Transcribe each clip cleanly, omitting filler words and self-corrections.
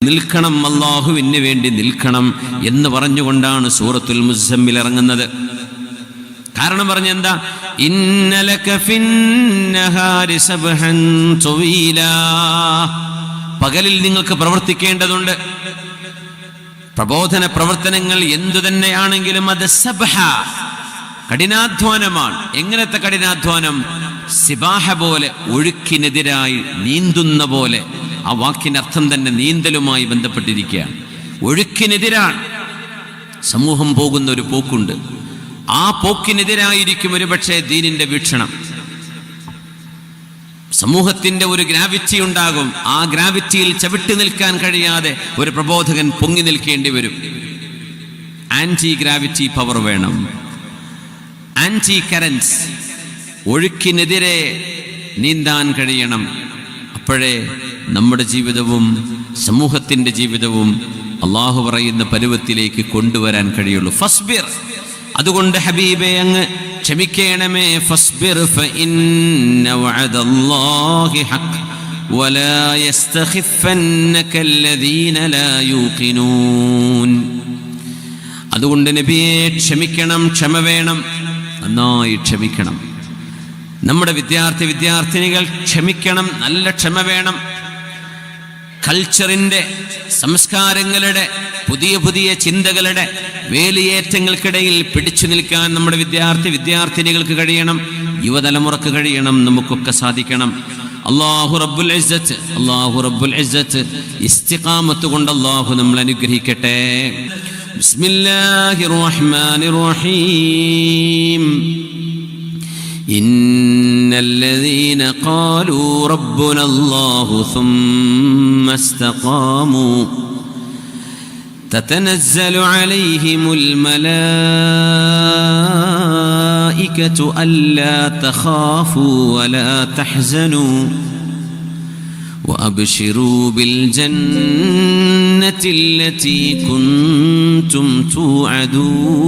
നിൽക്കണം, അല്ലാഹുവിന് വേണ്ടി നിൽക്കണം എന്ന് പറഞ്ഞുകൊണ്ടാണ് സൂറത്തുൽ മുസമ്മിൽ ഇറങ്ങുന്നത്. കാരണം പറഞ്ഞെന്താ? ഇന്നലക ഫിന്നഹാരി സബ്ഹൻ തവീലാ, പകലിൽ നിങ്ങൾക്ക് പ്രവർത്തിക്കേണ്ടതുണ്ട്. പ്രബോധന പ്രവർത്തനങ്ങൾ എന്തു തന്നെയാണെങ്കിലും അത് സബ്ഹ, കഠിനാധ്വാനമാണ്. എങ്ങനത്തെ കഠിനാധ്വാനം? സിബാഹ പോലെ, ഒഴുക്കിനെതിരായി നീന്തുന്ന പോലെ. ആ വാക്കിന്റെ അർത്ഥം തന്നെ നീന്തലുമായി ബന്ധപ്പെട്ടിരിക്കുകയാണ്. ഒഴുക്കിനെതിരാണ് സമൂഹം പോകുന്ന ഒരു പോക്കുണ്ട്. ആ പോക്കിനെതിരായിരിക്കും ഒരുപക്ഷെ ദീനിന്റെ വീക്ഷണം. സമൂഹത്തിന്റെ ഒരു ഗ്രാവിറ്റി ഉണ്ടാകും. ആ ഗ്രാവിറ്റിയിൽ ചവിട്ടി നിൽക്കാൻ കഴിയാതെ ഒരു പ്രബോധകൻ പൊങ്ങി നിൽക്കേണ്ടി വരും. ആന്റി ഗ്രാവിറ്റി പവർ വേണം, ആന്റി കറൻസ്, ഒഴുക്കിനെതിരെ നീന്താൻ കഴിയണം. അപ്പോഴേ നമ്മുടെ ജീവിതവും സമൂഹത്തിന്റെ ജീവിതവും അള്ളാഹു പറയുന്ന പരുവത്തിലേക്ക് കൊണ്ടുവരാൻ കഴിയുള്ളൂ. ഫസ്ബിർ, അതുകൊണ്ട് ഹബീബേ അങ്ങ് ക്ഷമിക്കണമേ. ഫസ്ബിർ ഫഇന്ന വഅദല്ലാഹി ഹഖ് വലാ യസ്തഖിഫന്നകല്ലദീന ലാ യൂഖിനൂൻ. അതുകൊണ്ട് നബിയെ ക്ഷമിക്കണം, ക്ഷമ വേണം, നന്നായി ക്ഷമിക്കണം. നമ്മുടെ വിദ്യാർത്ഥിനികൾ ക്ഷമിക്കണം, നല്ല ക്ഷമ വേണം. കൾച്ചറിന്റെ, സംസ്കാരങ്ങളുടെ, പുതിയ പുതിയ ചിന്തകളുടെ വേലിയേറ്റങ്ങൾക്കിടയിൽ പിടിച്ചു നിൽക്കാൻ നമ്മുടെ വിദ്യാർത്ഥിനികൾക്ക് കഴിയണം, യുവതലമുറക്ക് കഴിയണം, നമുക്കൊക്കെ സാധിക്കണം. അല്ലാഹു റബ്ബുൽ ഇസ്സത്ത് ഇസ്തിഖാമത്ത് കൊണ്ട് അല്ലാഹു നമ്മൾ അനുഗ്രഹിക്കട്ടെ. ബിസ്മില്ലാഹിർ റഹ്മാനിർ റഹീം. ഇന്നല്ലദീന ഖാലൂ റബ്ബുനല്ലാഹു സുമ്മ ഇസ്തഖാമൂ تتنزل عليهم الملائكة ألا تخافوا ولا تحزنوا وأبشروا بالجنة التي كنتم توعدون.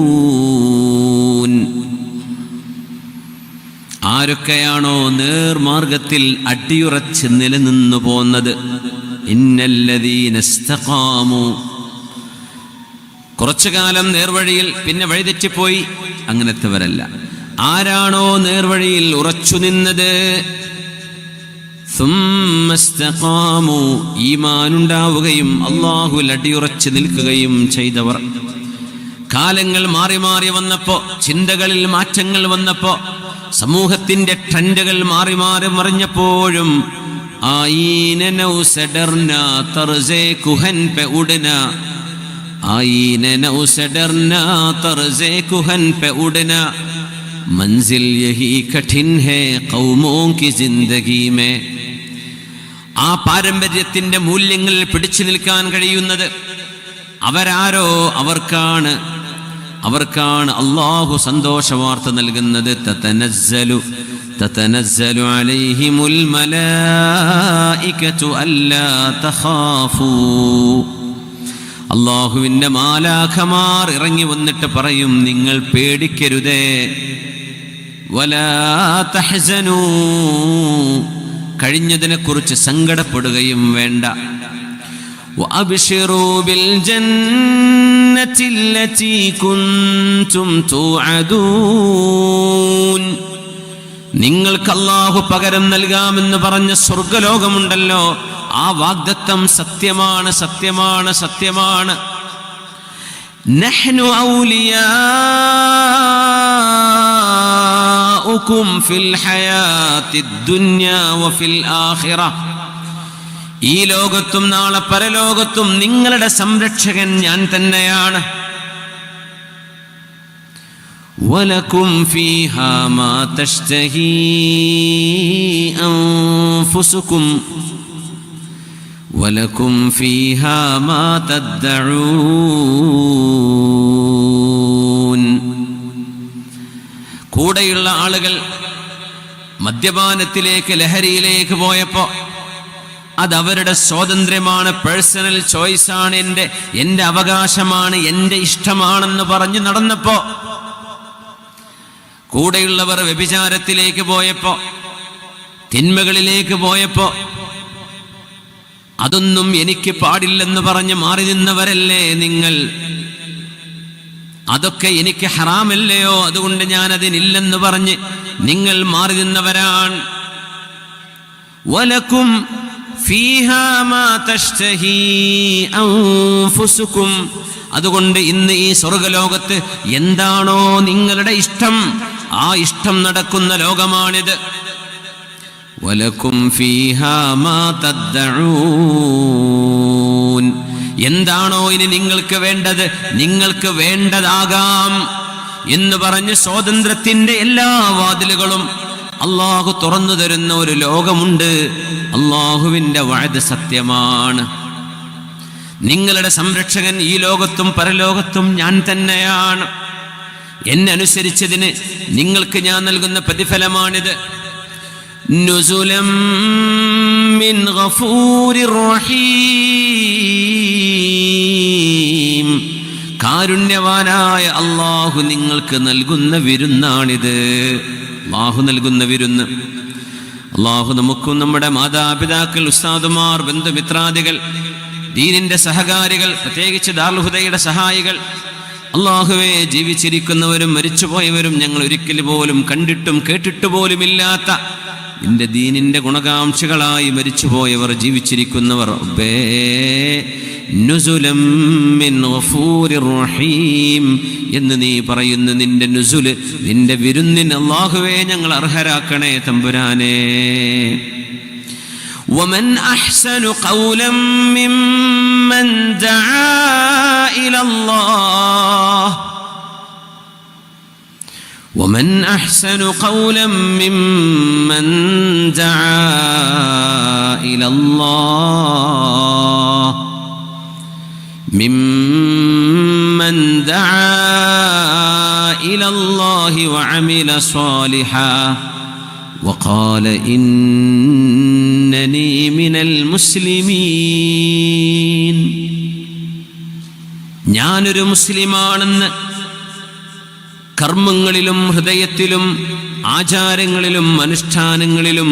ആരൊക്കെയാണോ നേർമാർഗത്തിൽ അടിയുറച്ച് നിലനിന്നു പോന്നത്, ഇന്നല്ലദീന ഇസ്തഖാമു, കുറച്ചു കാലം നേർവഴിയിൽ പിന്നെ വഴിതെറ്റിപ്പോയി, അങ്ങനത്തെവരല്ല. ആരാണോ നേർവഴിയിൽ ഉറച്ചു നിന്നത്, സുമ്മ ഇസ്തഖാമു, ഈമാനുണ്ടാവുകയും അല്ലാഹുവിൽ അടിയുറച്ച് നിൽക്കുകയും ചെയ്തവർ. കാലങ്ങൾ മാറി മാറി വന്നപ്പോ, ചിന്തകളിൽ മാറ്റങ്ങൾ വന്നപ്പോ, സമൂഹത്തിന്റെ ട്രെൻഡുകൾ മാറി മാറി മറിഞ്ഞപ്പോഴും ആയിന നൗസഡർന തർസേ കുഹൻ പെ ഉഡന, आईने नौ से डरना तर्ज़े कुहन पे उड़ना, मंजिल यही कठिन है क़ौमों की ज़िंदगी में. ആ പാരമ്പര്യത്തിന്റെ മൂല്യങ്ങൾ പിടിച്ചു നിൽക്കാൻ കഴിയുന്നത് അവരാരോ അവർക്കാണ് അല്ലാഹു സന്തോഷവാർത്ത നൽകുന്നത്. തതനസ്സലു അലൈഹിമുൽ മലായികതു അല്ലാ തഖാഫൂ, അല്ലാഹുവിന്റെ മാലാഖമാർ ഇറങ്ങി വന്നിട്ട് പറയും, നിങ്ങൾ പേടിക്കരുതേ. വലാ തഹ്സനൂ, കഴിഞ്ഞതിനെ കുറിച്ച് സങ്കടപ്പെടുകയും വേണ്ട. വഅബ്ശിറൂ ബിൽ ജന്നത്തി അല്ലതി കുൻതും തുഅദൂൻ, നിങ്ങൾക്ക് അല്ലാഹു പകരം നൽകാമെന്ന് പറഞ്ഞ സ്വർഗ്ഗലോകമുണ്ടല്ലോ, ആ വാഗ്ദത്തം സത്യമാണ്, സത്യമാണ്, സത്യമാണ്. നഹ്നു ഔലിയാഉകും ഫിൽ ഹയാത്തിദ് ദുനിയാ വഫിൽ ആഖിറ, ഈ ലോകത്തും നാളെ പരലോകത്തും നിങ്ങളുടെ സംരക്ഷകൻ ഞാൻ തന്നെയാണ്. വലകും ഫീഹാ മാ തശ്തഹീ അൻഫുസുകും വലകും ഫീഹാ മാ തദ്ദഊൻ. കൂടെയുള്ള ആളുകൾ മദ്യപാനത്തിലേക്ക്, ലഹരിയിലേക്ക് പോയപ്പോ അതവരുടെ സ്വാതന്ത്ര്യമാണ്, പേഴ്സണൽ ചോയ്സാണ്, എൻ്റെ അവകാശമാണ്, എൻ്റെ ഇഷ്ടമാണെന്ന് പറഞ്ഞു നടന്നപ്പോ, കൂടെയുള്ളവർ വ്യഭിചാരത്തിലേക്ക് പോയപ്പോ, തിന്മകളിലേക്ക് പോയപ്പോ അതൊന്നും എനിക്ക് പാടില്ലെന്ന് പറഞ്ഞ് മാറി നിന്നവരല്ലേ നിങ്ങൾ? അതൊക്കെ എനിക്ക് ഹറാമല്ലയോ, അതുകൊണ്ട് ഞാൻ അതിനില്ലെന്ന് പറഞ്ഞ് നിങ്ങൾ മാറി നിന്നവരാണ്. വലക്കും ഫീഹാ മാ തഷ്തഹീ അൻഫുസുകും, അതുകൊണ്ട് ഇന്ന് ഈ സ്വർഗലോകത്ത് എന്താണോ നിങ്ങളുടെ ഇഷ്ടം, ആ ഇഷ്ടം നടക്കുന്ന ലോകമാണിത്. വലക്കും ഫീഹാ മാ തദ്ദഊൻ, എന്താണോ ഇനി നിങ്ങൾക്ക് വേണ്ടത്, നിങ്ങൾക്ക് വേണ്ടതാകാം എന്ന് പറഞ്ഞ് സ്വാതന്ത്ര്യത്തിന്റെ എല്ലാ വാതിലുകളും അള്ളാഹു തുറന്നു തരുന്ന ഒരു ലോകമുണ്ട്. അള്ളാഹുവിന്റെ വഅദ് സത്യമാണ്. നിങ്ങളുടെ സംരക്ഷകൻ ഈ ലോകത്തും പരലോകത്തും ഞാൻ തന്നെയാണ്. എന്നെ അനുസരിച്ചതിന് നിങ്ങൾക്ക് ഞാൻ നൽകുന്ന പ്രതിഫലമാണിത്. നുസുലം മിൻ ഗഫൂരിർ റഹീം, കാരുണ്യവാനായ അള്ളാഹു നിങ്ങൾക്ക് നൽകുന്ന വിരുന്നാണിത്. അള്ളാഹു നൽകുന്ന വിരുന്ന്. അള്ളാഹു നമുക്കും നമ്മുടെ മാതാപിതാക്കൾ, ഉസ്താദുമാർ, ബന്ധുമിത്രാദികൾ, ദീനിന്റെ സഹകാരികൾ, പ്രത്യേകിച്ച് ദാറുൽ ഹുദയുടെ സഹായികൾ, അള്ളാഹുവേ, ജീവിച്ചിരിക്കുന്നവരും മരിച്ചുപോയവരും ഞങ്ങൾ ഒരിക്കൽ പോലും കണ്ടിട്ടും കേട്ടിട്ട് പോലുമില്ലാത്ത നിന്റെ ദീനിന്റെ ഗുണകാംക്ഷികളായി മരിച്ചുപോയവർ, ജീവിച്ചിരിക്കുന്നവർ, നുസുലം മിൻ ഗഫൂരിർ റഹീം എന്ന് നീ പറയുന്ന നിന്റെ നുസുല്, നിന്റെ വിരുന്നിന് അല്ലാഹുവേ ഞങ്ങൾ അർഹരാക്കണേ തമ്പുരാനേ. വമൻ അഹ്സനു ഖൗലൻ മിമ്മൻ ദആ ഇലല്ലാഹ് ومن أحسن قولا ممن دعا إلى الله ممن دعا إلى الله وعمل صالحا وقال إنني من المسلمين. ഞാനൊരു മുസ്ലിമാണെന്ന് കർമ്മങ്ങളിലും ഹൃദയത്തിലും ആചാരങ്ങളിലും അനുഷ്ഠാനങ്ങളിലും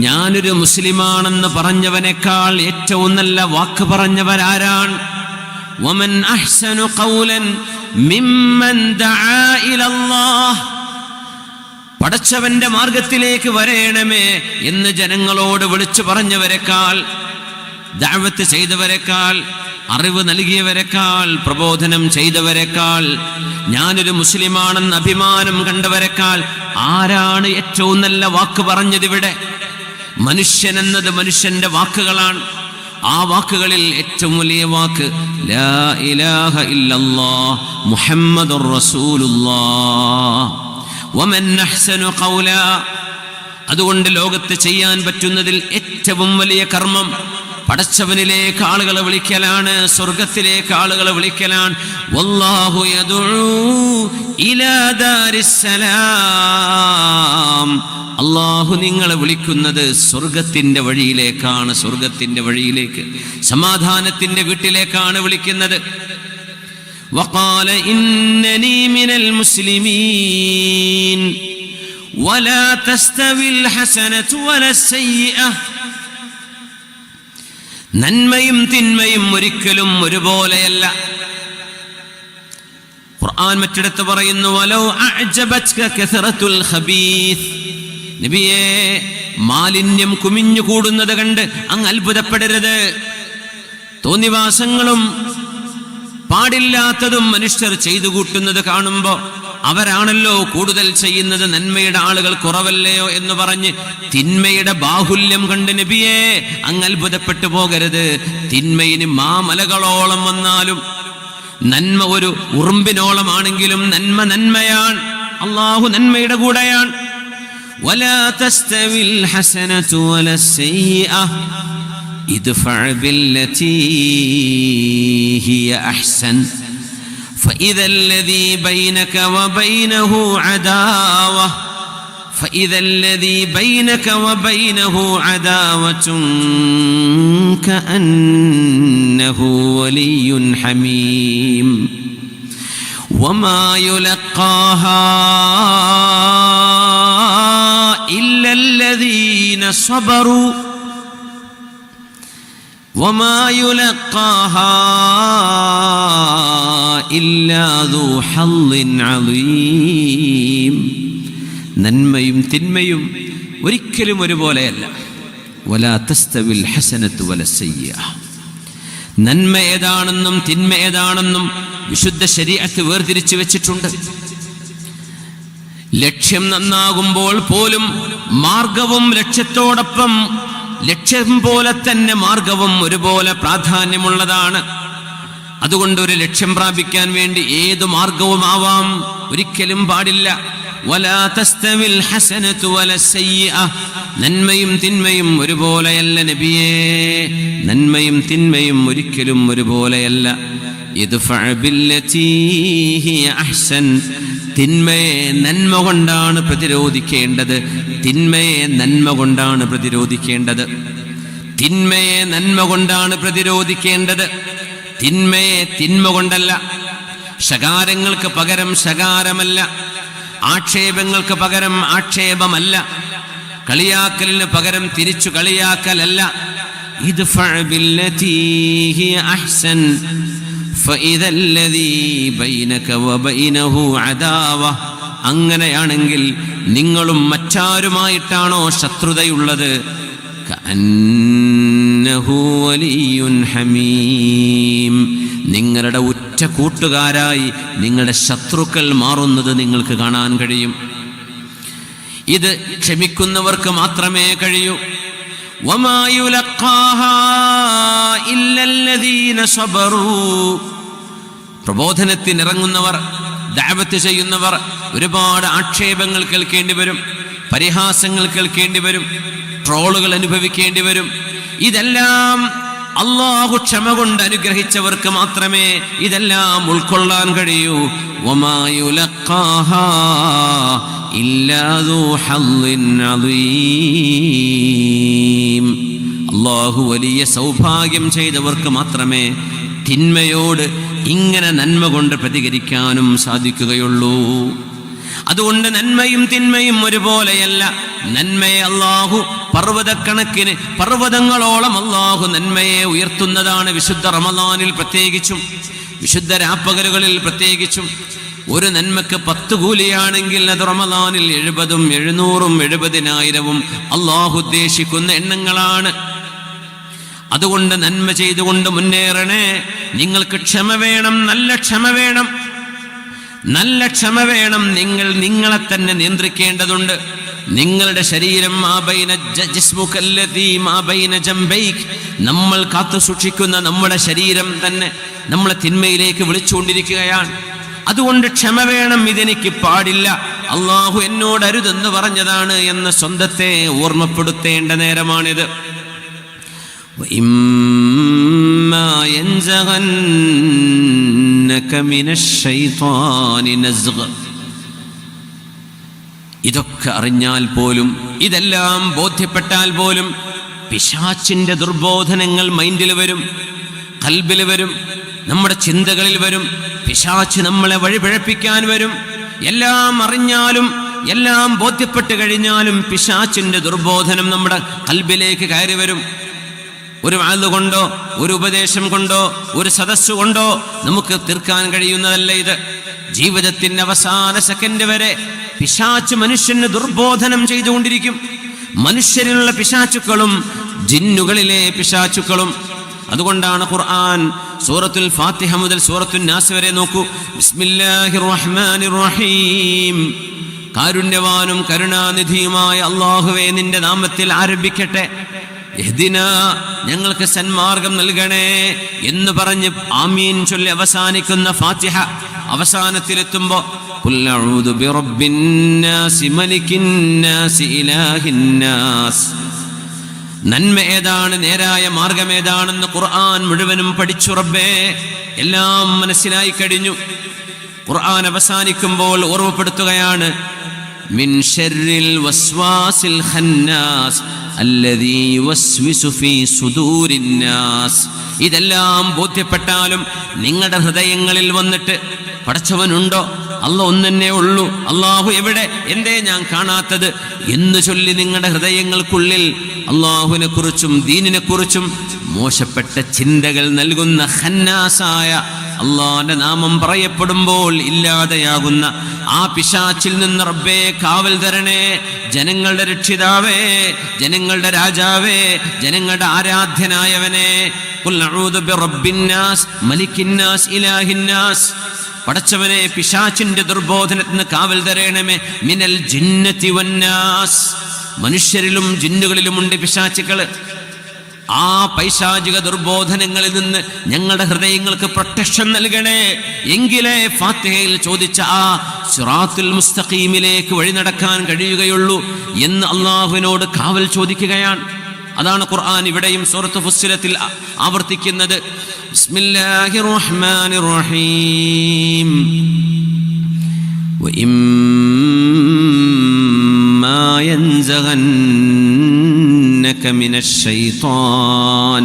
ഞാനൊരു മുസ്ലിമാണെന്ന് പറഞ്ഞവനേക്കാൾ ഏറ്റവും നല്ല വാക്ക് പറഞ്ഞവരാരാണ്? വമൻ അഹ്സനു ഖൗലൻ മിമ്മൻ ദആ ഇലല്ലാഹ്, പടച്ചവന്റെ മാർഗത്തിലേക്ക് വരേണമേ എന്ന് ജനങ്ങളോട് വിളിച്ചു പറഞ്ഞവരെക്കാൾ, ദഅവത്ത് ചെയ്തവരെക്കാൾ, അറിവ് നൽകിയവരെക്കാൾ, പ്രബോധനം ചെയ്തവരെക്കാൾ, ഞാനൊരു മുസ്ലിമാണെന്ന് അഭിമാനം കണ്ടവരെക്കാൾ ആരാണ് ഏറ്റവും നല്ല വാക്ക് പറഞ്ഞതിവിടെ? മനുഷ്യൻ എന്നത് മനുഷ്യന്റെ വാക്കുകളാണ്. ആ വാക്കുകളിൽ ഏറ്റവും വലിയ വാക്ക് ലാ ഇലാഹ ഇല്ലല്ലാഹ് മുഹമ്മദുർ റസൂലുള്ളാഹ്. വമൻ അഹ്സനു ഖൗലാ, അതുകൊണ്ട് ലോകത്ത് ചെയ്യാൻ പറ്റുന്നതിൽ ഏറ്റവും വലിയ കർമ്മം പടച്ചവനിലേക്ക് ആളുകളെ വിളിക്കലാണ്, സ്വർഗത്തിലേക്ക് ആളുകളെ വിളിക്കലാണ്. വല്ലാഹു യദ്ഉ ഇലാ ദാരിസ്സലാം, അല്ലാഹു നിങ്ങളെ വിളിക്കുന്നത് സ്വർഗത്തിന്റെ വഴിയിലേക്കാണ്. സ്വർഗത്തിന്റെ വഴിയിലേക്ക്, സമാധാനത്തിന്റെ വീട്ടിലേക്കാണ് വിളിക്കുന്നത്. വഖാല ഇന്നനീ മിനൽ മുസ്ലിമീൻ വലാ തസ്തവിൽ ഹസനതു വലസ്സയ്യിഅ, നന്മയും തിന്മയും ഒരിക്കലും ഒരുപോലെയല്ല. ഖുർആൻ മറ്റിടത്ത് പറയുന്നു വലൗ അഅജബത്ക കസറത്തുൽ ഖബീസ്, നബിയേ, മാലിന്യം കുമിഞ്ഞു കൂടുന്നത് കണ്ട് അങ്ങ് അത്ഭുതപ്പെടരുത്. തോന്നിവാസങ്ങളും പാടില്ലാത്തതും മനുഷ്യർ ചെയ്തു കൂട്ടുന്നത് കാണുമ്പോൾ അവരാണല്ലോ കൂടുതൽ ചെയ്യുന്നത്, നന്മയുടെ ആളുകൾ കുറവല്ലയോ എന്ന് പറഞ്ഞ് തിന്മയുടെ ബാഹുല്യം കണ്ട് നബിയേ അങ്ങ് അത്ഭുതപ്പെട്ടു പോകരുത്. തിന്മയിന് മാമലകളോളം വന്നാലും നന്മ ഒരു ഉറുമ്പിനോളമാണെങ്കിലും നന്മ നന്മയാണ്. അല്ലാഹു നന്മയുടെ കൂടെയാണ്. വലാ തസ്തവിൽ ഹസനതു വലസ്സയ്യിഅ ഇദ്ഫഅ ബില്ലതീ ഹിയ അഹ്സൻ فإذا الذي بينك وبينه عداوة كأنه ولي حميم وما يلقاها إلا الذين صبروا വമാ യുലഖാഹാ ഇല്ലാ ദൂ ഹള്ളിൻ അളീം. നന്മയും തിന്മയും ഒരിക്കലും ഒരുപോലെയല്ല. വലാ തസ്തവിൽ ഹസനത്തു വലസ്സയ്യിഅ. നന്മ ഏതാണെന്നും തിന്മ ഏതാണെന്നും വിശുദ്ധ ശരീഅത്ത് വേർതിരിച്ചു വെച്ചിട്ടുണ്ട്. ലക്ഷ്യം നന്നാകുമ്പോൾ പോലും മാർഗവും ലക്ഷ്യത്തോടൊപ്പം ലക്ഷ്യം പോലെ തന്നെ മാർഗവും ഒരുപോലെ പ്രാധാന്യമുള്ളതാണ്. അതുകൊണ്ട് ഒരു ലക്ഷ്യം പ്രാപിക്കാൻ വേണ്ടി ഏതു മാർഗവും ആവാം, ഒരിക്കലും പാടില്ല. വലാ തസ്തവിൽ ഹസനത്തു വലസ്സയ്യിഅ. നന്മയും തിന്മയും ഒരുപോലെയല്ല നബിയേ, നന്മയും തിന്മയും ഒരിക്കലും ഒരുപോലെയല്ല. ഇദ്ഫഅ ബില്ലതീ ഹിയ അഹ്സൻ. തിന്മയെ നന്മ കൊണ്ടാണ് പ്രതിരോധിക്കേണ്ടത്. തിന്മയെ നന്മ കൊണ്ടാണ് പ്രതിരോധിക്കേണ്ടത്. തിന്മയെ നന്മ കൊണ്ടാണ് പ്രതിരോധിക്കേണ്ടത്. തിന്മയെ തിന്മ കൊണ്ടല്ല. ശകാരങ്ങൾക്ക് പകരം ശകാരമല്ല, ആക്ഷേപങ്ങൾക്ക് പകരം ആക്ഷേപമല്ല, കളിയാക്കലിന് പകരം തിരിച്ചു കളിയാക്കലല്ല. ഇദ്ഫഅ ബില്ലതീ ഹിയ അഹ്സൻ ഫഇദ അല്ലദീ ബൈനക വബൈനഹു അദാവ. അങ്ങനെയാണെങ്കിൽ നിങ്ങളും മറ്റാരുമായിട്ടാണോ ശത്രുതയുള്ളത്, കഅന്നഹു വലിയ്യുൻ ഹമീം. നിങ്ങളുടെ ഉറ്റ കൂട്ടുകാരായി നിങ്ങളുടെ ശത്രുക്കൾ മാറുന്നത് നിങ്ങൾക്ക് കാണാൻ കഴിയും. ഇത് ക്ഷമിക്കുന്നവർക്ക് മാത്രമേ കഴിയൂ. വമാ യുലഖാഹാ ഇല്ലല്ലദീന സബറൂ. പ്രബോധനത്തിനിറങ്ങുന്നവർ, ദഅവത്ത് ചെയ്യുന്നവർ ഒരുപാട് ആക്ഷേപങ്ങൾ കേൾക്കേണ്ടി വരും, പരിഹാസങ്ങൾ കേൾക്കേണ്ടി വരും, ട്രോളുകൾ അനുഭവിക്കേണ്ടി വരും. ഇതെല്ലാം അല്ലാഹു ക്ഷമ കൊണ്ട് അനുഗ്രഹിച്ചവർക്ക് മാത്രമേ ഇതെല്ലാം ഉൾക്കൊള്ളാൻ കഴിയൂ. വമാ യുലഖാഹാ ഇല്ലാ ദൂ ഹള്ളിൻ അളീം. അല്ലാഹു വലിയ സൗഭാഗ്യം ചെയ്തവർക്ക് മാത്രമേ തിന്മയോട് ഇങ്ങനെ നന്മ കൊണ്ട് പ്രതികരിക്കാനും സാധിക്കുകയുള്ളൂ. അതുകൊണ്ട് നന്മയും തിന്മയും ഒരുപോലെയല്ല. നന്മയെ അല്ലാഹു പർവ്വതക്കണക്കിന്, പർവ്വതങ്ങളോളം അല്ലാഹു നന്മയെ ഉയർത്തുന്നതാണ്. വിശുദ്ധ റമളാനിൽ പ്രത്യേകിച്ചും വിശുദ്ധ രാപ്പകലുകളിൽ പ്രത്യേകിച്ചും. ഒരു നന്മക്ക് 10 കൂലിയാണെങ്കിൽ അത് റമളാനിൽ 70ഉം 700ഉം 70,000ഉം അല്ലാഹു ഉദ്ദേശിക്കുന്ന എണ്ണങ്ങളാണ്. അതുകൊണ്ട് നന്മ ചെയ്തുകൊണ്ട് മുന്നേറണേ. നിങ്ങൾക്ക് ക്ഷമ വേണം, നല്ല ക്ഷമ വേണം, നല്ല ക്ഷമ വേണം. നിങ്ങൾ നിങ്ങളെ തന്നെ നിയന്ത്രിക്കേണ്ടതുണ്ട്. നിങ്ങളുടെ ശരീരം നമ്മൾ കാത്തു സൂക്ഷിക്കുന്ന നമ്മുടെ ശരീരം തന്നെ നമ്മളെ തിന്മയിലേക്ക് വിളിച്ചുകൊണ്ടിരിക്കുകയാണ്. അതുകൊണ്ട് ക്ഷമ വേണം. ഇതെനിക്ക് പാടില്ല, അള്ളാഹു എന്നോട് അരുതെന്ന് പറഞ്ഞതാണ് എന്ന് സ്വന്തത്തെ ഓർമ്മപ്പെടുത്തേണ്ട നേരമാണിത്. ഇതൊക്കെ അറിഞ്ഞാൽ പോലും, ഇതെല്ലാം ബോധ്യപ്പെട്ടാൽ പോലും പിശാചിന്റെ ദുർബോധനങ്ങൾ മൈൻഡിൽ വരും, ഖൽബിൽ വരും, നമ്മുടെ ചിന്തകളിൽ വരും. പിശാച് നമ്മളെ വഴിപിഴപ്പിക്കാൻ വരും. എല്ലാം അറിഞ്ഞാലും എല്ലാം ബോധ്യപ്പെട്ട് കഴിഞ്ഞാലും പിശാചിന്റെ ദുർബോധനം നമ്മുടെ ഖൽബിലേക്ക് കയറി വരും. ഒരു വാഴ കൊണ്ടോ ഒരു ഉപദേശം കൊണ്ടോ ഒരു സദസ്സ് കൊണ്ടോ നമുക്ക് തീർക്കാൻ കഴിയുന്നതല്ല ഇത്. ജീവിതത്തിന്റെ അവസാന സെക്കൻഡ് വരെ പിശാച് മനുഷ്യന് ദുർബോധനം ചെയ്തുകൊണ്ടിരിക്കും. മനുഷ്യരിലുള്ള പിശാചുക്കളും ജിന്നുകളിലെ പിശാചുക്കളും. അതുകൊണ്ടാണ് ഖുർആൻ സൂറത്തുൽ ഫാത്തിഹ മുതൽ സൂറത്തുൻ നാസ് വരെ നോക്കൂ. ബിസ്മില്ലാഹിർ റഹ്മാനിർ റഹീം. കാരുണ്യവാനും കരുണാനിധിയുമായ അല്ലാഹുവേ, നിന്റെ നാമത്തിൽ ആരംഭിക്കട്ടെ. ഇഹ്ദിനാ, ഞങ്ങൾക്ക് സന്മാർഗം നൽകണേ എന്ന് പറഞ്ഞ് ആമീൻ ചൊല്ലി അവസാനിക്കുന്ന ഫാത്തിഹ അവസാനത്തിലെത്തുമ്പോ ഖുൽ അഊദു ബിറബ്ബിന്നാസി മലിക്കിന്നാസി ഇലാഹിന്നാസ്. നന്മ ഏതാണ്, നേരായ മാർഗം ഏതാണെന്ന് ഖുർആൻ മുഴുവനും പഠിച്ചു റബ്ബേ. എല്ലാം മനസ്സിലായി കഴിഞ്ഞു. ഖുർആൻ അവസാനിക്കുമ്പോൾ ഓർമ്മപ്പെടുത്തുകയാണ്, മിൻ ശർരിൽ വസ്വാസിൽ ഖന്നാസ് അല്ലദീ യുവസ്വിസു ഫീ സുദൂരിന്നാസ്. ഇതെല്ലാം ബോധ്യപ്പെട്ടാലും നിങ്ങളുടെ ഹൃദയങ്ങളിൽ വന്നിട്ട് പടച്ചവനുണ്ടോ, അല്ലാഹു ഒന്നെന്നെ ഉള്ളൂ, അല്ലാഹു എവിടെ, എന്തേ ഞാൻ കാണാത്തത് എന്ന് ചൊല്ലി നിങ്ങളുടെ ഹൃദയങ്ങൾക്കുള്ളിൽ അല്ലാഹുവിനെ കുറിച്ചും ദീനിനെ കുറിച്ചും മോശപ്പെട്ട ചിന്തകൾ നൽകുന്ന ഖന്നാസായ അല്ലാഹുവിന്റെ നാമം പറയപ്പെടുമ്പോൾ ഇല്ലാതെയാകുന്ന ആ പിശാചിൽ നിന്ന് റബ്ബേ കാവൽ തരണേ. ജനങ്ങളുടെ രക്ഷിതാവേ, ജനങ്ങളുടെ രാജാവേ, ജനങ്ങളുടെ ആരാധ്യനായവനെ, ഖുൽ അഊദു ബിറബ്ബിന്നാസ് മലിക്കിന്നാസ് ഇലാഹിന്നാസ്, പടച്ചവനെ പിശാചിന്റെ ദുർബോധനത്തിൽ നിന്ന് കാവൽ തരണമേ. മിനൽ ജിന്നതി വന്നാസ്, മനുഷ്യരിലും ജിന്നുകളിലുമുണ്ട് പിശാചുക്കള്. ആ പൈശാചിക ദുർബോധനങ്ങളിൽ നിന്ന് ഞങ്ങളുടെ ഹൃദയങ്ങൾക്ക് പ്രൊട്ടക്ഷൻ നൽകണേ. എങ്കിലേ ഫാത്തിഹയിൽ ചോദിച്ച ആ സിറാത്തുൽ മുസ്തഖീമിലേക്ക് വഴി നടക്കാൻ കഴിയുകയുള്ളൂ എന്ന് അള്ളാഹുവിനോട് കാവൽ ചോദിക്കുകയാണ്. അതാണ് ഖുർആൻ ഇവിടെയും സൂറത്ത് ഫുസ്സിലത്തിൽ ആവർത്തിക്കുന്നത്. ബിസ്മില്ലാഹിർ റഹ്മാനിർ റഹീം. വഇമ്മാ യൻസഗന്നക മിനശ് ശൈത്വാൻ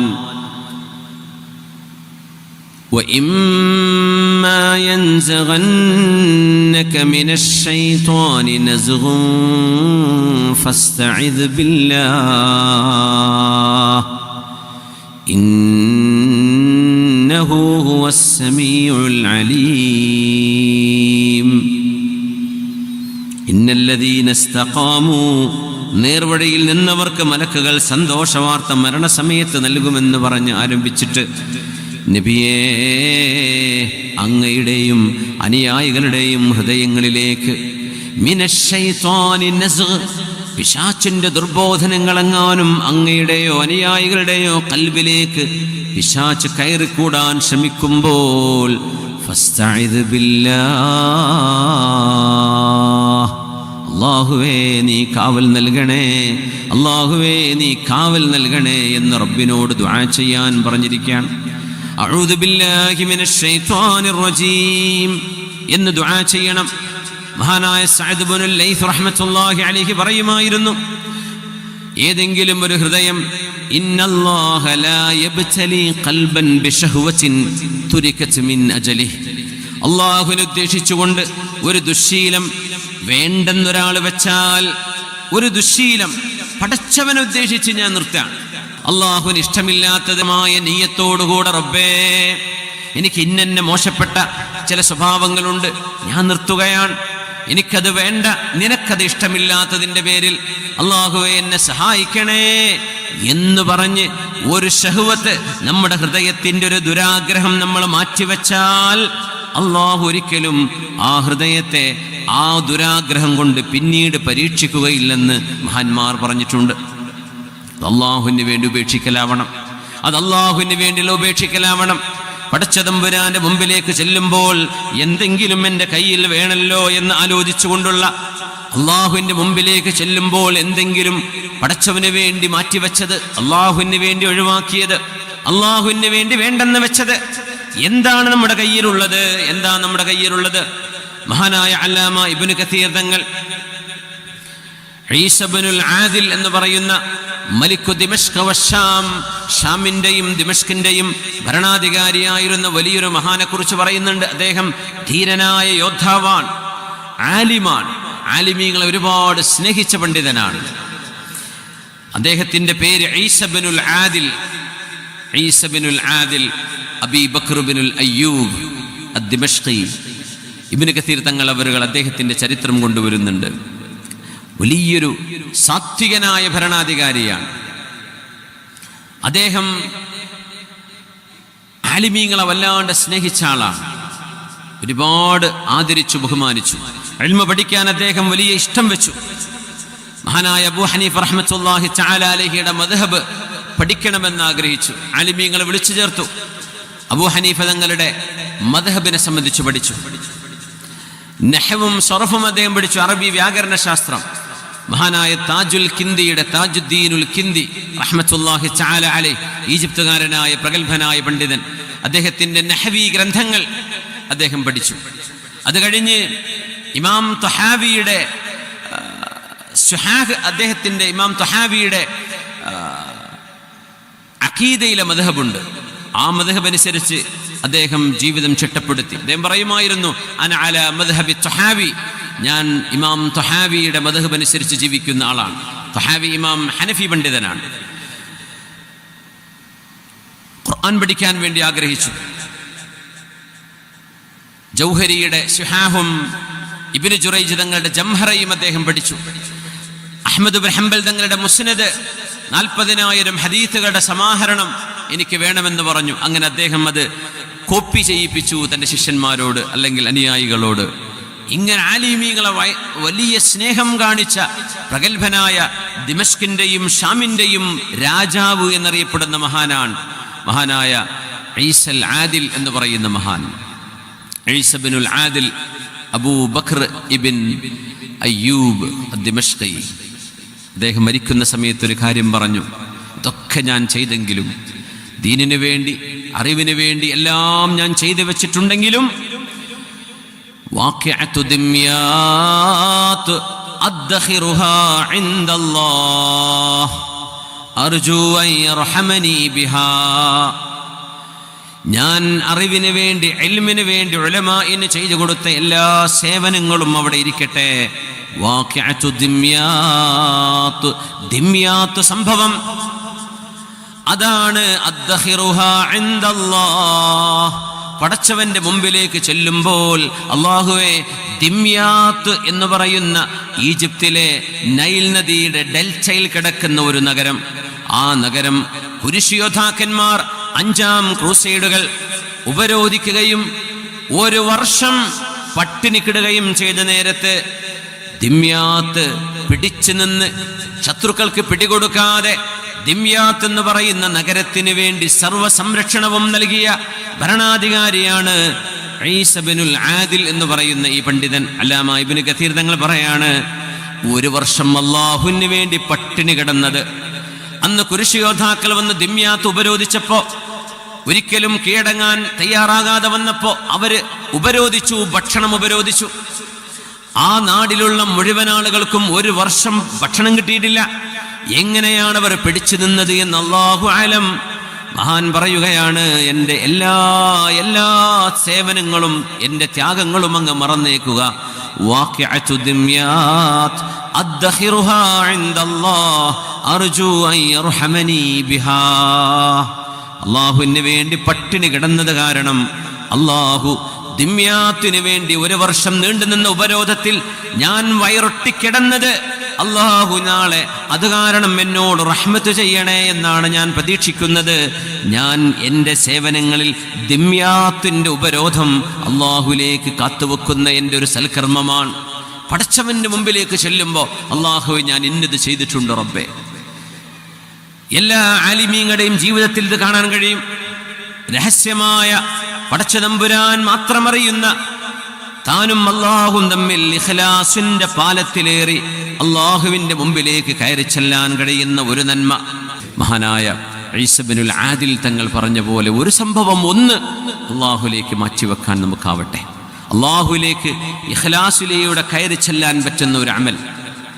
وإما ينزغنك من الشيطان نزغ فاستعذ بالله إنه هو السميع العليم إن الذين استقاموا നേർവഴിയിൽ നിന്നവർക്ക് മലക്കുകൾ സന്തോഷവാർത്ത മരണസമയത്ത് നൽകുമെന്ന് പറഞ്ഞ് ആരംഭിച്ചിട്ട് നബിയേ, അങ്ങയുടെയും അനുയായികളുടെയും ഹൃദയങ്ങളിലേക്ക് മിനശ്ശൈത്വാനി നസ്ഗ്, പിശാചിന്റെ ദുർബോധനങ്ങളെങ്ങാനും അങ്ങയുടെയോ അനുയായികളുടെയോ കൽബിലേക്ക് പിശാച് കയറിക്കൂടാൻ ശ്രമിക്കുമ്പോൾ ഫസ്തഇദ് ബില്ലാഹ്, അല്ലാഹുവേ നീ കാവൽ നൽകണേ, അല്ലാഹുവേ നീ കാവൽ നൽകണേ എന്ന് റബ്ബിനോട് ദുആ ചെയ്യാൻ പറഞ്ഞിരിക്കുകയാണ്. അഊദു ബില്ലാഹി മിനശ് ശൈത്വാനിർ റജീം എന്ന് ദുആ ചെയ്യണം. മഹാനായ സഅദ് ഇബ്നുൽ ലൈത്ത് റഹ്മത്തുള്ളാഹി അലൈഹി പറയുമായിരുന്നു, ഏതെങ്കിലും ഒരു ഹൃദയം ഇന്നല്ലാഹ ലാ യബ്തലി ഖൽബൻ ബിശഹ്വത്തിൻ തുരികത് മിൻ അജലിഹി, അല്ലാഹുവിനെ ഉദ്ദേശിച്ചുകൊണ്ട് ഒരു ദുശ്ശീലം വേണ്ടെന്നൊരാൾ വെച്ചാൽ, ഒരു ദുശ്ശീലം പടച്ചവനെ ഉദ്ദേശിച്ച് ഞാൻ നിർത്താം, അള്ളാഹുവിന് ഇഷ്ടമില്ലാത്തതുമായ നീയത്തോടുകൂടെ റബ്ബേ എനിക്ക് ഇന്നെ മോശപ്പെട്ട ചില സ്വഭാവങ്ങളുണ്ട്, ഞാൻ നിർത്തുകയാണ്, എനിക്കത് വേണ്ട, നിനക്കത് ഇഷ്ടമില്ലാത്തതിൻ്റെ പേരിൽ അള്ളാഹുവേ എന്നെ സഹായിക്കണേ എന്ന് പറഞ്ഞ് ഒരു ശഹ്വത്ത്, നമ്മുടെ ഹൃദയത്തിൻ്റെ ഒരു ദുരാഗ്രഹം നമ്മൾ മാറ്റിവെച്ചാൽ അള്ളാഹു ഒരിക്കലും ആ ഹൃദയത്തെ ആ ദുരാഗ്രഹം കൊണ്ട് പിന്നീട് പരീക്ഷിക്കുകയില്ലെന്ന് മഹാന്മാർ പറഞ്ഞിട്ടുണ്ട്. അള്ളാഹുവിന് വേണ്ടി ഉപേക്ഷിക്കലാവണം, അത് അള്ളാഹുവിന് വേണ്ടിയുള്ള ഉപേക്ഷിക്കലാവണം. പടച്ചതമ്പുരാന്റെ മുമ്പിലേക്ക് ചെല്ലുമ്പോൾ എന്തെങ്കിലും എൻ്റെ കയ്യിൽ വേണമല്ലോ എന്ന് ആലോചിച്ചുകൊണ്ടുള്ള, അള്ളാഹുവിൻ്റെ മുമ്പിലേക്ക് ചെല്ലുമ്പോൾ എന്തെങ്കിലും പടച്ചവന് വേണ്ടി മാറ്റിവെച്ചത്, അള്ളാഹുവിന് വേണ്ടി ഒഴിവാക്കിയത്, അള്ളാഹുവിന് വേണ്ടി വേണ്ടെന്ന് വെച്ചത്, എന്താണ് നമ്മുടെ കയ്യിലുള്ളത്? എന്താണ് നമ്മുടെ കയ്യിലുള്ളത്? മഹാനായ അല്ലാമ ഇബ്നു കസീർ തങ്ങൾ ഈസ ഇബ്നുൽ ആദിൽ എന്ന് പറയുന്ന മലിക്കു ദിമഷ്ക് വശാം, ഷാമിന്റെയും ദിമഷ്കിന്റെയും ഭരണാധികാരിയായിരുന്ന വലിയൊരു മഹാനെക്കുറിച്ച് പറയുന്നുണ്ട്. അദ്ദേഹം ധീരനായ യോദ്ധാവാണ്, ആലിമാണ്, ആലിമീങ്ങളെ ഒരുപാട് സ്നേഹിച്ച പണ്ഡിതനാണ്. അദ്ദേഹത്തിന്റെ പേര് ഈസ ഇബ്നുൽ ആദിൽ. ഈസ ഇബ്നുൽ ആദിൽ അബീ ബക്ർ ഇബ്നുൽ അയ്യൂബ് അദ്ദിമഷ്കി. ഇബ്നു കസീർ തങ്ങൾ അവരുകൾ അദ്ദേഹത്തിന്റെ ചരിത്രം കൊണ്ടുവരുന്നുണ്ട്. വലിയൊരു സാത്വികനായ ഭരണാധികാരിയാണ് അദ്ദേഹം. ആലിമീങ്ങളെ വല്ലാണ്ട് സ്നേഹിച്ച ആളാണ്, ഒരുപാട് ആദരിച്ചു ബഹുമാനിച്ചു. ഇൽമ പഠിക്കാൻ അദ്ദേഹം വലിയ ഇഷ്ടം വെച്ചു. മഹാനായ അബൂ ഹനീഫ റഹ്മത്തുള്ളാഹി തആല അലൈഹിയുടെ മദ്ഹബ് പഠിക്കണമെന്ന് ആഗ്രഹിച്ചു. ആലിമീങ്ങളെ വിളിച്ചു ചേർത്തു. അബൂ ഹനീഫ തങ്ങളുടെ മദ്ഹബിനെ സംബന്ധിച്ച് പഠിച്ചു. നഹ്വും സർഫും അദ്ദേഹം പഠിച്ചു, അറബി വ്യാകരണ ശാസ്ത്രം. മഹാനായ താജുൽ കിന്ദിയുടെ, താജുദ്ദീനുൽ കിന്ദി റഹ്മത്തുള്ളാഹി തആല അലൈഹി, ഈജിപ്തുകാരനായ പ്രഗത്ഭനായ പണ്ഡിതൻ, അദ്ദേഹത്തിന്റെ നഹ്വി ഗ്രന്ഥങ്ങൾ അദ്ദേഹം പഠിച്ചു. അത് കഴിഞ്ഞ് ഇമാം ത്വഹാവിയുടെ അദ്ദേഹത്തിന്റെ ഇമാം ത്വഹാവിയുടെ അഖീദയിലെ മദ്ഹബുണ്ട്, ആ മദ്ഹബ് അനുസരിച്ച് അദ്ദേഹം ജീവിതം ചിട്ടപ്പെടുത്തി. അദ്ദേഹം പറയുമായിരുന്നു, അന അല മദ്ഹബി ത്വഹാവി, ഞാൻ ഇമാം ത്വഹാവിയുടെ മദ്ഹബ് അനുസരിച്ച് ജീവിക്കുന്ന ആളാണ്. ത്വഹാവി ഇമാം ഹനഫി പണ്ഡിതനാണ്. ഖുർആൻ പഠിക്കാൻ വേണ്ടി ആഗ്രഹിച്ചു. ജൗഹരിയുടെ ശിഹാഹും ഇബ്നു ജുറൈജ് തങ്ങളുടെ ജംഹറയും അദ്ദേഹം പഠിച്ചു. അഹ്മദ് ബിൻ ഹംബൽ തങ്ങളുടെ മുസ്നദ് 40,000 ഹദീസുകളുടെ സമാഹരണം എനിക്ക് വേണമെന്ന് പറഞ്ഞു. അങ്ങനെ അദ്ദേഹം അത് കോപ്പി ചെയ്യിപ്പിച്ചു തൻ്റെ ശിഷ്യന്മാരോട് അല്ലെങ്കിൽ അനുയായികളോട്. ഇങ്ങനെ ആലിമീങ്ങളെ വലിയ സ്നേഹം കാണിച്ച പ്രഗത്ഭനായ ദിമഷ്കിന്റെയും ഷാമിന്റെയും രാജാവ് എന്നറിയപ്പെടുന്ന മഹാനായ ഈസൽ ആദിൽ എന്ന് പറയുന്ന മഹാൻ. ഈസ ബിനുൽ ആദിൽ അബൂ ബക്ർ ഇബ്ൻ അയ്യൂബ് ദിമഷ്കി. അദ്ദേഹം മരിക്കുന്ന സമയത്ത് ഒരു കാര്യം പറഞ്ഞു, ഇതൊക്കെ ഞാൻ ചെയ്തെങ്കിലും, ദീനിനു വേണ്ടി അറിവിന് വേണ്ടി എല്ലാം ഞാൻ ചെയ്തു വെച്ചിട്ടുണ്ടെങ്കിലും, വാഖിഅത്തു ദിമ്യാത്ത് അദ്ഖിറുഹാ ഇൻദല്ലാഹ് അർജു അൻ യർഹമനി ബിഹാ, ഞാൻ അറിവിന് വേണ്ടി ഇൽമിന് വേണ്ടി ഉലമാഇന് ചെയ്തു കൊടുത്ത എല്ലാ സേവനങ്ങളും അവിടെ ഇരിക്കട്ടെ. വാഖിഅത്തു ദിമ്യാത്ത് സംഭവം അതാണ് അദ്ഖിറുഹാ ഇൻദല്ലാഹ്. പടച്ചവന്റെ മുമ്പിലേക്ക് ചെല്ലുമ്പോൾ, അല്ലാഹുവേ, ദിമ്യാത്ത് എന്ന് പറയുന്ന ഈജിപ്തിലെ നൈൽ നദിയുടെ ഡെൽറ്റയിൽ കിടക്കുന്ന ഒരു നഗരം, ആ നഗരം കുരിശിയോദ്ധാക്കന്മാർ 5ാം ക്രൂസൈഡുകൾ ഉപരോധിക്കുകയും 1 വർഷം പട്ടിണി കിടുകയും ചെയ്ത നേരത്ത് ദിമ്യാത്ത് പിടിച്ചു നിന്ന് ശത്രുക്കൾക്ക് പിടികൊടുക്കാതെ ദിമ്യാത്ത് എന്ന് പറയുന്ന നഗരത്തിന് വേണ്ടി സർവ്വ സംരക്ഷണവും നൽകിയ ഭരണാധികാരിയാണ് ഈസ ബിനുൽ ആദിൽ എന്ന് പറയുന്ന ഈ പണ്ഡിതൻ. അല്ലാമ ഇബ്നു കസീർ തങ്ങൾ പറയാണ്, 1 വർഷം അല്ലാഹുവിന് വേണ്ടി പട്ടിണി കിടന്നത്. അന്ന് കുരിശിയോദ്ധാക്കൾ വന്ന് ദിമ്യാത്ത് ഉപരോധിച്ചപ്പോ, ഒരിക്കലും കീഴടങ്ങാൻ തയ്യാറാകാതെ വന്നപ്പോ അവര് ഉപരോധിച്ചു, ഭക്ഷണം ഉപരോധിച്ചു. ആ നാടിലുള്ള മുഴുവൻ ആളുകൾക്കും 1 വർഷം ഭക്ഷണം കിട്ടിയിട്ടില്ല. എങ്ങനെയാണ് അവർ പിടിച്ചു നിന്നത് എന്ന് അല്ലാഹു ആലം. മഹാൻ പറയുകയാണ്, എൻ്റെ എല്ലാ സേവനങ്ങളും എൻ്റെ ത്യാഗങ്ങളും അങ്ങ് മറന്നേക്കുക. വാഖിഅത്തു ദിമ്യാത്ത് അദ്ഖിറുഹാ ഇൻദല്ലാഹ് അർജു അൻ യർഹമനി ബിഹാ. അല്ലാഹുവിന് വേണ്ടി പട്ടിണി കിടന്നത് കാരണം അല്ലാഹു ദിമ്യാത്തിന് വേണ്ടി 1 വർഷം നീണ്ടുനിന്ന ഉപരോധത്തിൽ ഞാൻ വയറൊട്ടിക്കിടന്നത്, അല്ലാഹു നാളെ അത് കാരണം എന്നോട് റഹ്മത്ത് ചെയ്യണേ എന്നാണ് ഞാൻ പ്രതീക്ഷിക്കുന്നത്. ഞാൻ എൻ്റെ സേവനങ്ങളിൽ ദിമ്യാത്തിന്റെ ഉപരോധം അല്ലാഹുവിലേക്ക് കാത്തുവെക്കുന്ന എൻ്റെ ഒരു സൽക്കർമ്മമാണ്. പടച്ചവന്റെ മുമ്പിലേക്ക് ചെല്ലുമ്പോൾ, അല്ലാഹുവേ, ഞാൻ ഇന്നത് ചെയ്തിട്ടുണ്ട് റബ്ബേ. എല്ലാ ആലിമീങ്ങളുടെയും ജീവിതത്തിൽ ഇത് കാണാൻ കഴിയും. രഹസ്യമായ പടച്ചതമ്പുരാൻ മാത്രമറിയുന്ന താനും അല്ലാഹും തമ്മിൽ ഇഖ്ലാസിന്റെ പാലത്തിലേറി അല്ലാഹുവിന്റെ മുമ്പിലേക്ക് കയറി ചെല്ലാൻ കഴിയുന്ന ഒരു നന്മ. മഹാനായ ഈസ ബിനുൽ ആദിൽ തങ്ങൾ പറഞ്ഞ പോലെ, ഒരു സംഭവം ഒന്ന് അല്ലാഹുവിലേക്ക് മാറ്റിവെക്കാൻ നമുക്കാവട്ടെ. അല്ലാഹുവിലേക്ക് ഇഖ്ലാസിലൂടെ കയറി ചെല്ലാൻ പറ്റുന്ന ഒരു അമൽ.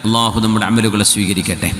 അല്ലാഹു നമ്മുടെ അമലുകളെ സ്വീകരിക്കട്ടെ.